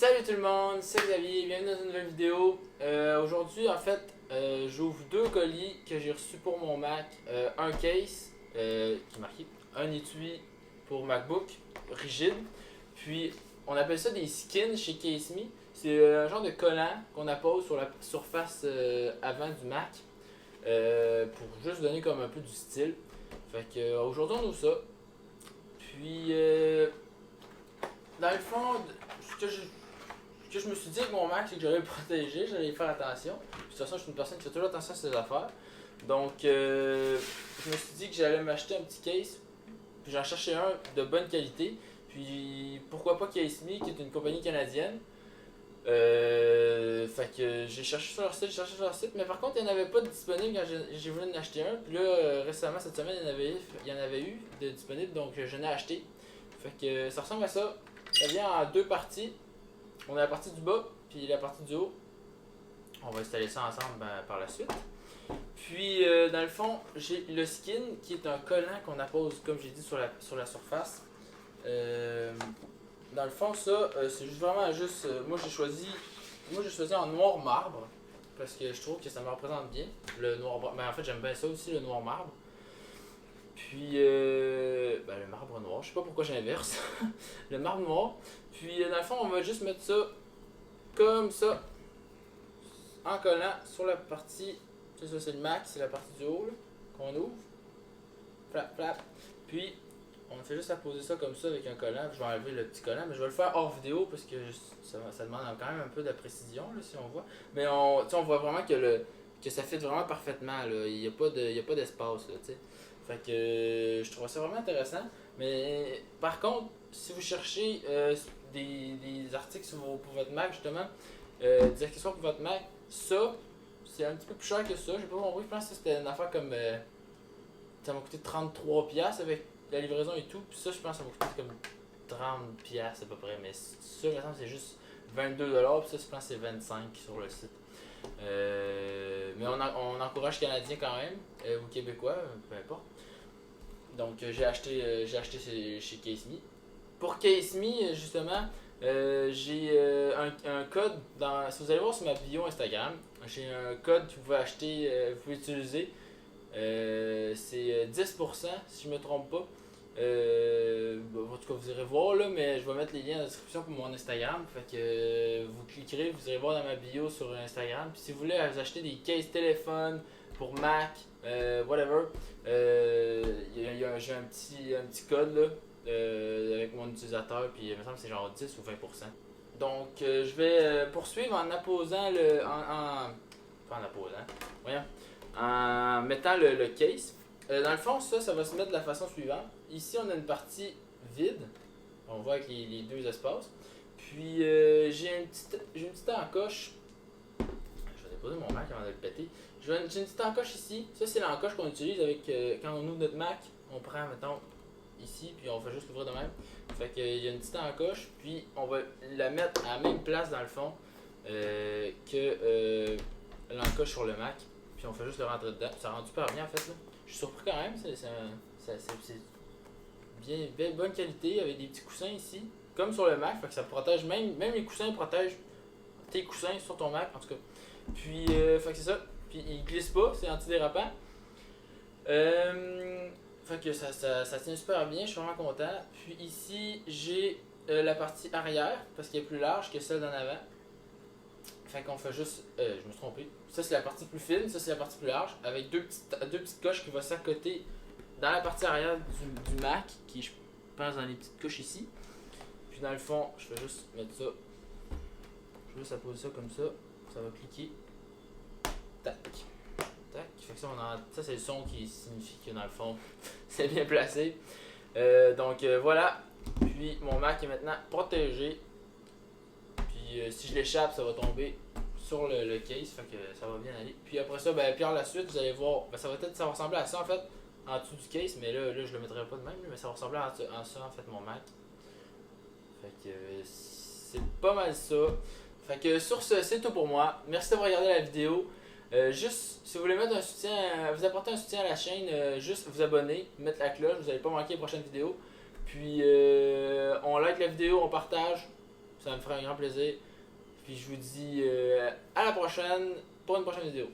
Salut tout le monde, c'est Xavier, bienvenue dans une nouvelle vidéo. Aujourd'hui, en fait, j'ouvre deux colis que j'ai reçus pour mon Mac. Un case qui est marqué, un étui pour MacBook rigide. Puis, on appelle ça des skins chez CaseMe. C'est un genre de collant qu'on appose sur la surface avant du Mac pour juste donner comme un peu du style. Fait que aujourd'hui, on ouvre ça. Puis, dans le fond, ce que je me suis dit avec mon Mac, c'est que j'allais le protéger, j'allais y faire attention. Puis, de toute façon, je suis une personne qui fait toujours attention à ses affaires. Donc, je me suis dit que j'allais m'acheter un petit case. Puis, j'en cherchais un de bonne qualité. Puis, pourquoi pas CaseMe, qui est une compagnie canadienne. Fait que j'ai cherché sur leur site, mais par contre, il n'y en avait pas de disponible quand j'ai voulu en acheter un. Puis là, récemment, cette semaine, il y en avait eu de disponible, donc je n'ai acheté. Fait que ça ressemble à ça. Ça vient en deux parties. On a la partie du bas, puis la partie du haut. On va installer ça ensemble par la suite. Puis, dans le fond, j'ai le skin qui est un collant qu'on appose, comme j'ai dit, sur la surface. Dans le fond, ça, c'est vraiment juste. Moi, j'ai choisi en noir marbre, parce que je trouve que ça me représente bien. Le noir marbre. Ben, en fait, j'aime bien ça aussi, le noir marbre. Puis, le marbre noir, je sais pas pourquoi j'inverse. Le marbre noir. Puis, dans le fond, on va juste mettre ça comme ça, en collant sur la partie. Ça, c'est le Mac, c'est la partie du haut qu'on ouvre. Flap, flap. Puis, on fait juste apposer ça comme ça avec un collant. Je vais enlever le petit collant, mais je vais le faire hors vidéo parce que ça demande quand même un peu de précision là, si on voit. Mais on voit vraiment que ça fit vraiment parfaitement. Là. Il n'y a pas d'espace. Là, t'sais. Fait que je trouve ça vraiment intéressant. Mais par contre, si vous cherchez des articles pour votre Mac, justement, des accessoires pour votre Mac, ça, c'est un petit peu plus cher que ça. J'ai pas compris, je pense que c'était une affaire comme. Ça m'a coûté 33$ avec la livraison et tout. Puis ça, je pense que ça m'a coûté comme 30$ à peu près. Mais ça, me semble c'est juste 22$. Puis ça, je pense que c'est 25$ sur le site. Mais on encourage les Canadiens quand même, ou Québécois, peu importe. Donc j'ai acheté chez CaseMe. Pour CaseMe, justement, j'ai un code si vous allez voir sur ma bio Instagram, j'ai un code que vous pouvez acheter, vous pouvez utiliser. C'est 10% si je me trompe pas. En tout cas, vous irez voir là, mais je vais mettre les liens dans la description pour mon Instagram. Fait que vous cliquerez, vous irez voir dans ma bio sur Instagram. Puis si vous voulez vous acheter des cases téléphone pour Mac, whatever, j'ai un petit code là, avec mon utilisateur. Puis il me semble que c'est genre 10 ou 20%. Donc je vais poursuivre en apposant pas en apposant. Voyons. En mettant le case. Dans le fond, ça va se mettre de la façon suivante. Ici, on a une partie vide. On voit avec les deux espaces. Puis, j'ai une petite encoche. Je vais déposer mon Mac avant de le péter. J'ai une petite encoche ici. Ça, c'est l'encoche qu'on utilise avec quand on ouvre notre Mac. On prend, mettons, ici, puis on fait juste l'ouvrir de même. Fait qu'il y a une petite encoche. Puis, on va la mettre à la même place, dans le fond, que l'encoche sur le Mac. Puis on fait juste le rentrer dedans. Ça rend super bien en fait là. Je suis surpris quand même, c'est bien bonne qualité avec des petits coussins ici. Comme sur le Mac, fait que ça protège même les coussins protègent tes coussins sur ton Mac en tout cas. Puis fait que c'est ça. Puis il glisse pas, c'est antidérapant. Fait que ça tient super bien, je suis vraiment content. Puis ici j'ai la partie arrière parce qu'elle est plus large que celle d'en avant. Fait qu'on fait juste. Je me suis trompé. Ça, c'est la partie plus fine, ça, c'est la partie plus large, avec deux petites coches qui vont s'accoter dans la partie arrière du Mac, qui je pense dans les petites couches ici. Puis dans le fond, je vais juste mettre ça. Je vais juste apposer ça comme ça. Ça va cliquer. Tac. Tac. Fait que ça c'est le son qui signifie que dans le fond, c'est bien placé. Donc voilà. Puis mon Mac est maintenant protégé. Puis si je l'échappe, ça va tomber sur le case, fait que ça va bien aller. Puis après ça, par la suite, vous allez voir, ça va ressembler à ça en fait, en dessous du case, mais là je le mettrai pas de même, mais ça va ressembler à ça en fait mon Mac. Fait que c'est pas mal ça. Fait que sur ce, c'est tout pour moi. Merci d'avoir regardé la vidéo. Juste, si vous voulez mettre un soutien, vous apporter un soutien à la chaîne, juste vous abonner, mettre la cloche, vous n'allez pas manquer les prochaines vidéos. Puis on like la vidéo, on partage. Ça me ferait un grand plaisir. Puis je vous dis à la prochaine pour une prochaine vidéo.